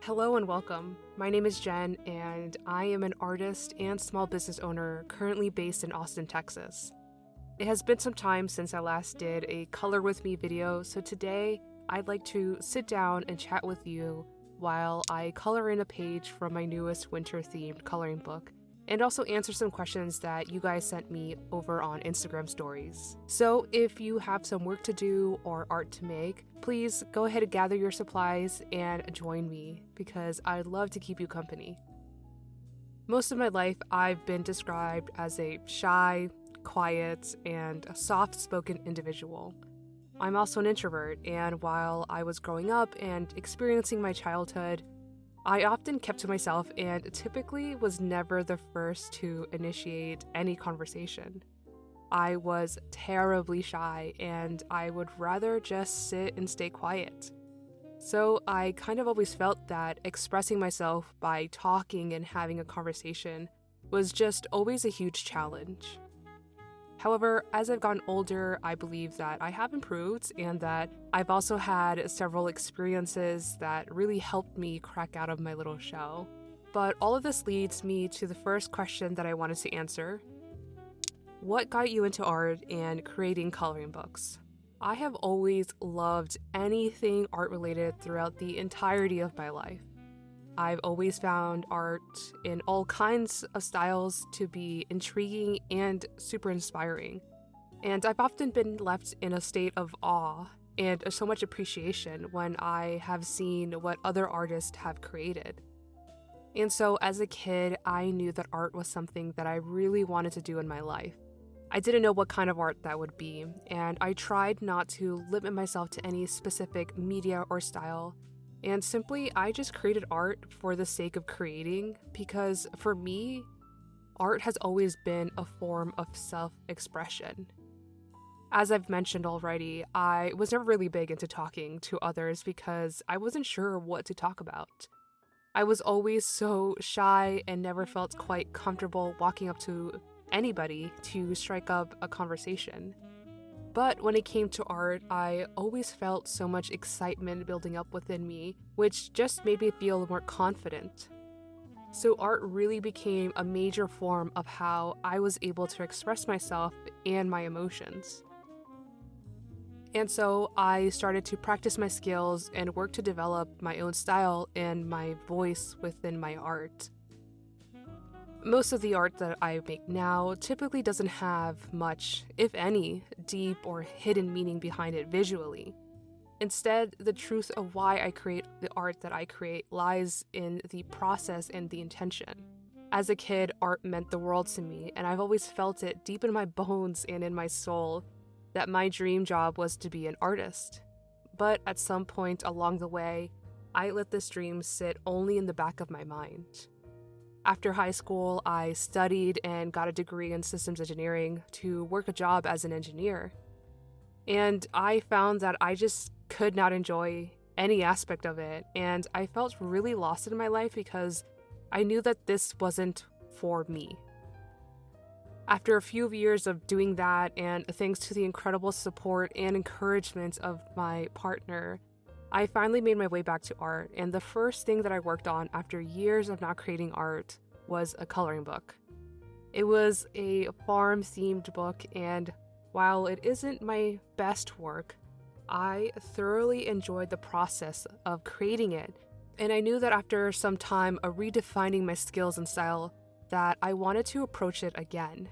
Hello and welcome. My name is Jen, and I am an artist and small business owner currently based in Austin, Texas. It has been some time since I last did a Color With Me video, so today I'd like to sit down and chat with you while I color in a page from my newest winter-themed coloring book, and also answer some questions that you guys sent me over on Instagram stories. So if you have some work to do or art to make, please go ahead and gather your supplies and join me because I'd love to keep you company. Most of my life, I've been described as a shy, quiet, and soft-spoken individual. I'm also an introvert, and while I was growing up and experiencing my childhood, I often kept to myself and typically was never the first to initiate any conversation. I was terribly shy and I would rather just sit and stay quiet. So I kind of always felt that expressing myself by talking and having a conversation was just always a huge challenge. However, as I've gotten older, I believe that I have improved and that I've also had several experiences that really helped me crack out of my little shell. But all of this leads me to the first question that I wanted to answer. What got you into art and creating coloring books? I have always loved anything art related throughout the entirety of my life. I've always found art in all kinds of styles to be intriguing and super inspiring. And I've often been left in a state of awe and so much appreciation when I have seen what other artists have created. And so as a kid, I knew that art was something that I really wanted to do in my life. I didn't know what kind of art that would be, and I tried not to limit myself to any specific media or style. And simply, I just created art for the sake of creating because for me, art has always been a form of self-expression. As I've mentioned already, I was never really big into talking to others because I wasn't sure what to talk about. I was always so shy and never felt quite comfortable walking up to anybody to strike up a conversation. But when it came to art, I always felt so much excitement building up within me, which just made me feel more confident. So art really became a major form of how I was able to express myself and my emotions. And so I started to practice my skills and work to develop my own style and my voice within my art. Most of the art that I make now typically doesn't have much, if any, deep or hidden meaning behind it visually. Instead, the truth of why I create the art that I create lies in the process and the intention. As a kid, art meant the world to me, and I've always felt it deep in my bones and in my soul that my dream job was to be an artist. But at some point along the way, I let this dream sit only in the back of my mind. After high school, I studied and got a degree in systems engineering to work a job as an engineer. And I found that I just could not enjoy any aspect of it, and I felt really lost in my life because I knew that this wasn't for me. After a few years of doing that, and thanks to the incredible support and encouragement of my partner, I finally made my way back to art, and the first thing that I worked on after years of not creating art was a coloring book. It was a farm-themed book, and while it isn't my best work, I thoroughly enjoyed the process of creating it, and I knew that after some time of redefining my skills and style, that I wanted to approach it again.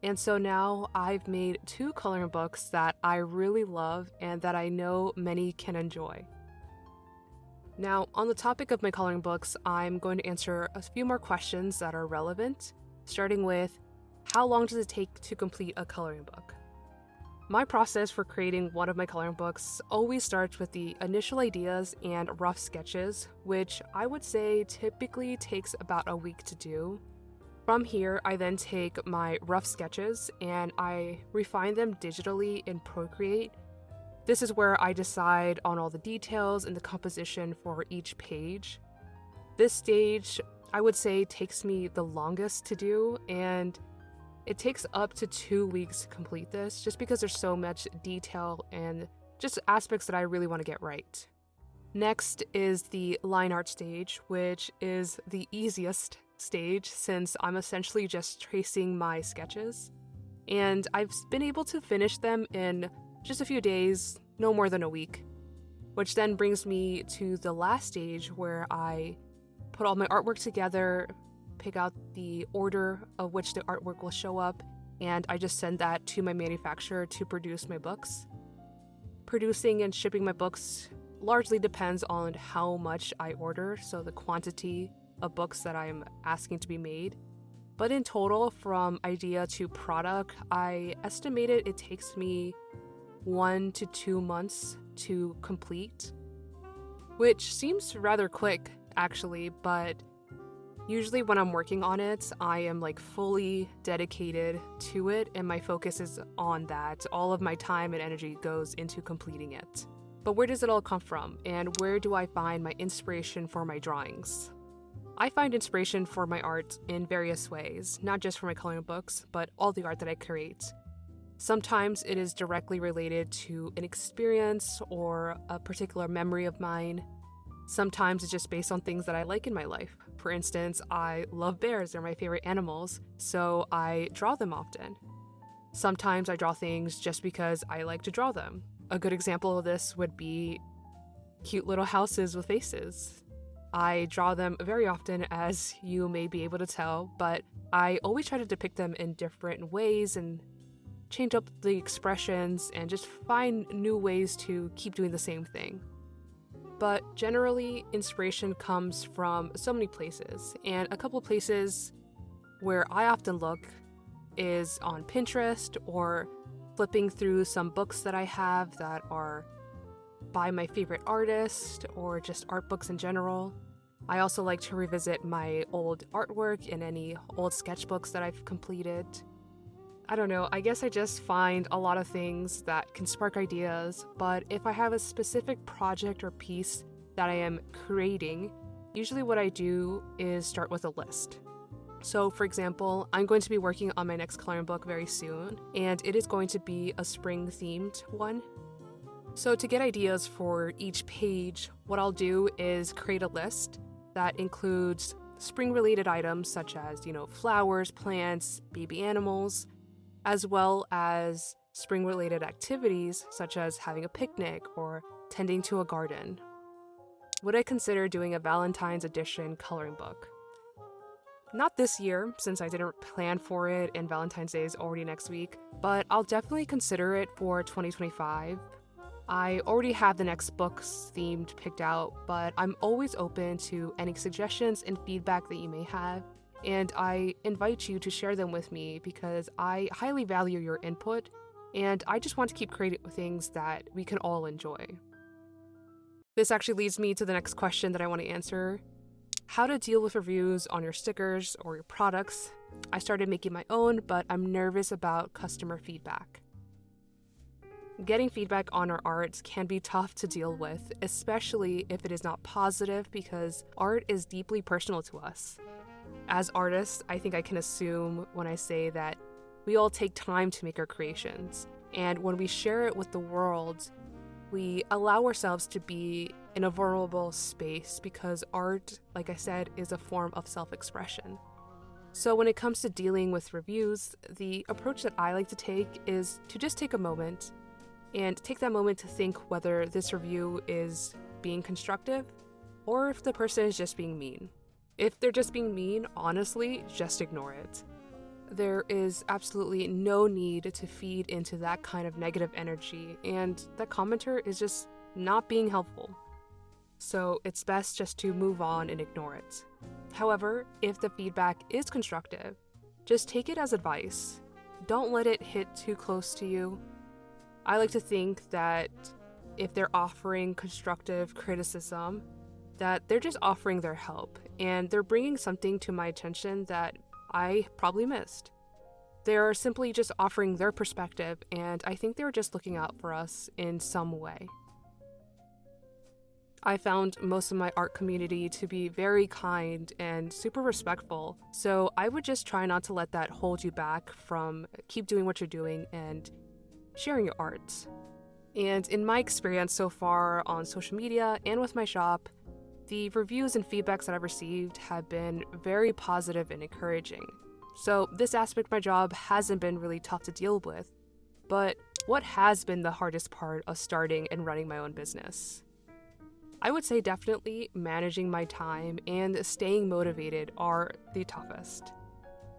And so now I've made 2 coloring books that I really love and that I know many can enjoy. Now, on the topic of my coloring books, I'm going to answer a few more questions that are relevant, starting with, how long does it take to complete a coloring book? My process for creating one of my coloring books always starts with the initial ideas and rough sketches, which I would say typically takes about a week to do. From here, I then take my rough sketches and I refine them digitally in Procreate. This is where I decide on all the details and the composition for each page. This stage, I would say, takes me the longest to do, and it takes up to 2 weeks to complete this just because there's so much detail and just aspects that I really want to get right. Next is the line art stage, which is the easiest stage since I'm essentially just tracing my sketches. And I've been able to finish them in just a few days, no more than a week. Which then brings me to the last stage where I put all my artwork together, pick out the order of which the artwork will show up, and I just send that to my manufacturer to produce my books. Producing and shipping my books largely depends on how much I order, so the quantity of books that I'm asking to be made. But in total, from idea to product, I estimated it takes me 1 to 2 months to complete, which seems rather quick actually, but usually when I'm working on it, I am fully dedicated to it and my focus is on that. All of my time and energy goes into completing it. But where does it all come from, and where do I find my inspiration for my drawings? I find inspiration for my art in various ways, not just for my coloring books, but all the art that I create. Sometimes it is directly related to an experience or a particular memory of mine. Sometimes it's just based on things that I like in my life. For instance, I love bears, they're my favorite animals, so I draw them often. Sometimes I draw things just because I like to draw them. A good example of this would be cute little houses with faces. I draw them very often, as you may be able to tell, but I always try to depict them in different ways and change up the expressions and just find new ways to keep doing the same thing. But generally, inspiration comes from so many places, and a couple of places where I often look is on Pinterest or flipping through some books that I have that are by my favorite artist or just art books in general. I also like to revisit my old artwork and any old sketchbooks that I've completed. I don't know, I guess I just find a lot of things that can spark ideas, but if I have a specific project or piece that I am creating, usually what I do is start with a list. So for example, I'm going to be working on my next coloring book very soon, and it is going to be a spring themed one. So to get ideas for each page, what I'll do is create a list that includes spring related items such as, flowers, plants, baby animals, as well as spring related activities such as having a picnic or tending to a garden. Would I consider doing a Valentine's edition coloring book? Not this year, since I didn't plan for it and Valentine's Day is already next week, but I'll definitely consider it for 2025. I already have the next books themed picked out, but I'm always open to any suggestions and feedback that you may have, and I invite you to share them with me because I highly value your input, and I just want to keep creating things that we can all enjoy. This actually leads me to the next question that I want to answer. How to deal with reviews on your stickers or your products. I started making my own, but I'm nervous about customer feedback. Getting feedback on our art can be tough to deal with, especially if it is not positive, because art is deeply personal to us. As artists, I think I can assume when I say that we all take time to make our creations, and when we share it with the world, we allow ourselves to be in a vulnerable space because art, like I said, is a form of self-expression. So when it comes to dealing with reviews, the approach that I like to take is to just take a moment and take that moment to think whether this review is being constructive or if the person is just being mean. If they're just being mean, honestly, just ignore it. There is absolutely no need to feed into that kind of negative energy, and that commenter is just not being helpful. So it's best just to move on and ignore it. However, if the feedback is constructive, just take it as advice. Don't let it hit too close to you. I like to think that if they're offering constructive criticism, that they're just offering their help, and they're bringing something to my attention that I probably missed. They're simply just offering their perspective, and I think they're just looking out for us in some way. I found most of my art community to be very kind and super respectful, so I would just try not to let that hold you back from keep doing what you're doing and sharing your art. And in my experience so far on social media and with my shop, the reviews and feedbacks that I've received have been very positive and encouraging. So this aspect of my job hasn't been really tough to deal with. But what has been the hardest part of starting and running my own business? I would say definitely managing my time and staying motivated are the toughest.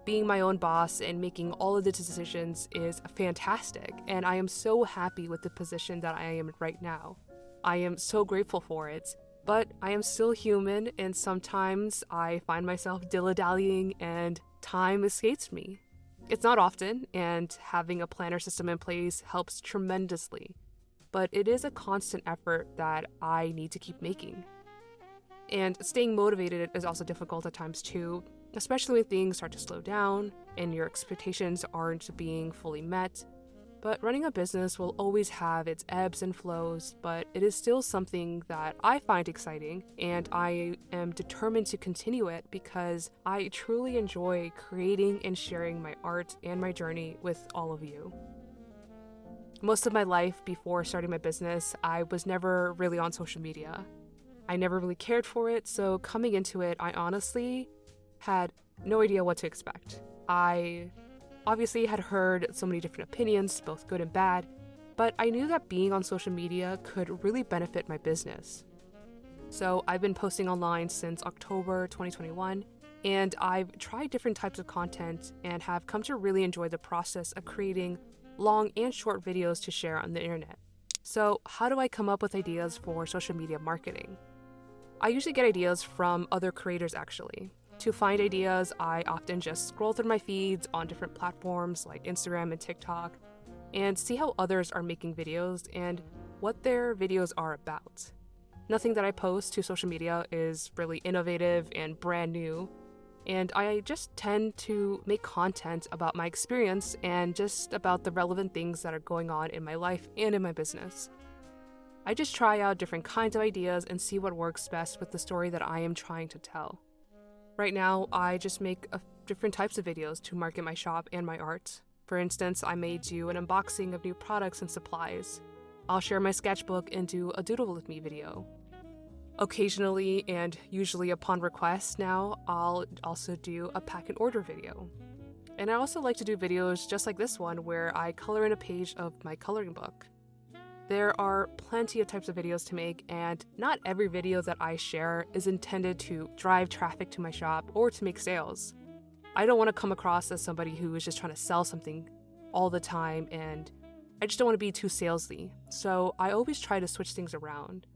Being my own boss and making all of the decisions is fantastic, and I am so happy with the position that I am in right now. I am so grateful for it, but I am still human, and sometimes I find myself dilly-dallying and time escapes me. It's not often, and having a planner system in place helps tremendously, but it is a constant effort that I need to keep making. And staying motivated is also difficult at times too, especially when things start to slow down and your expectations aren't being fully met. But running a business will always have its ebbs and flows, but it is still something that I find exciting, and I am determined to continue it because I truly enjoy creating and sharing my art and my journey with all of you. Most of my life before starting my business, I was never really on social media. I never really cared for it, so coming into it, I honestly had no idea what to expect. I obviously had heard so many different opinions, both good and bad, but I knew that being on social media could really benefit my business. So I've been posting online since October 2021, and I've tried different types of content and have come to really enjoy the process of creating long and short videos to share on the internet. So how do I come up with ideas for social media marketing? I usually get ideas from other creators actually. To find ideas, I often just scroll through my feeds on different platforms like Instagram and TikTok and see how others are making videos and what their videos are about. Nothing that I post to social media is really innovative and brand new, and I just tend to make content about my experience and just about the relevant things that are going on in my life and in my business. I just try out different kinds of ideas and see what works best with the story that I am trying to tell. Right now, I just make different types of videos to market my shop and my art. For instance, I may do an unboxing of new products and supplies. I'll share my sketchbook and do a doodle with me video. Occasionally, and usually upon request now, I'll also do a pack and order video. And I also like to do videos just like this one where I color in a page of my coloring book. There are plenty of types of videos to make, and not every video that I share is intended to drive traffic to my shop or to make sales. I don't want to come across as somebody who is just trying to sell something all the time, and I just don't want to be too salesy, so I always try to switch things around.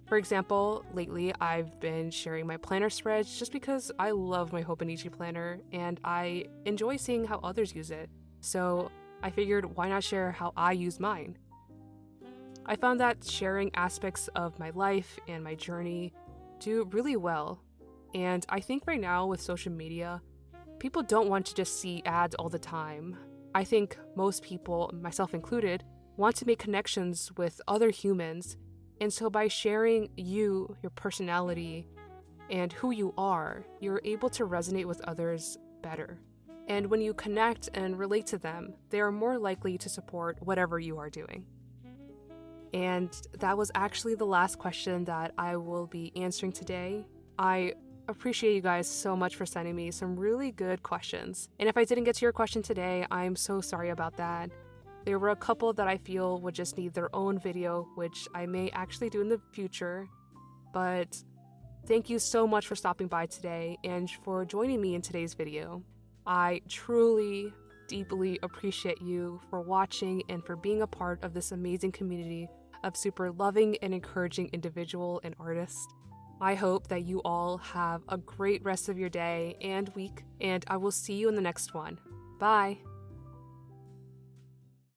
For example, lately I've been sharing my planner spreads just because I love my Hobonichi planner, and I enjoy seeing how others use it, so I figured why not share how I use mine. I found that sharing aspects of my life and my journey do really well, and I think right now with social media, people don't want to just see ads all the time. I think most people, myself included, want to make connections with other humans, and so by sharing you, your personality, and who you are, you're able to resonate with others better. And when you connect and relate to them, they are more likely to support whatever you are doing. And that was actually the last question that I will be answering today. I appreciate you guys so much for sending me some really good questions. And if I didn't get to your question today, I'm so sorry about that. There were a couple that I feel would just need their own video, which I may actually do in the future. But thank you so much for stopping by today and for joining me in today's video. I truly, deeply appreciate you for watching and for being a part of this amazing community of super loving and encouraging individual and artists. I hope that you all have a great rest of your day and week, and I will see you in the next one. Bye!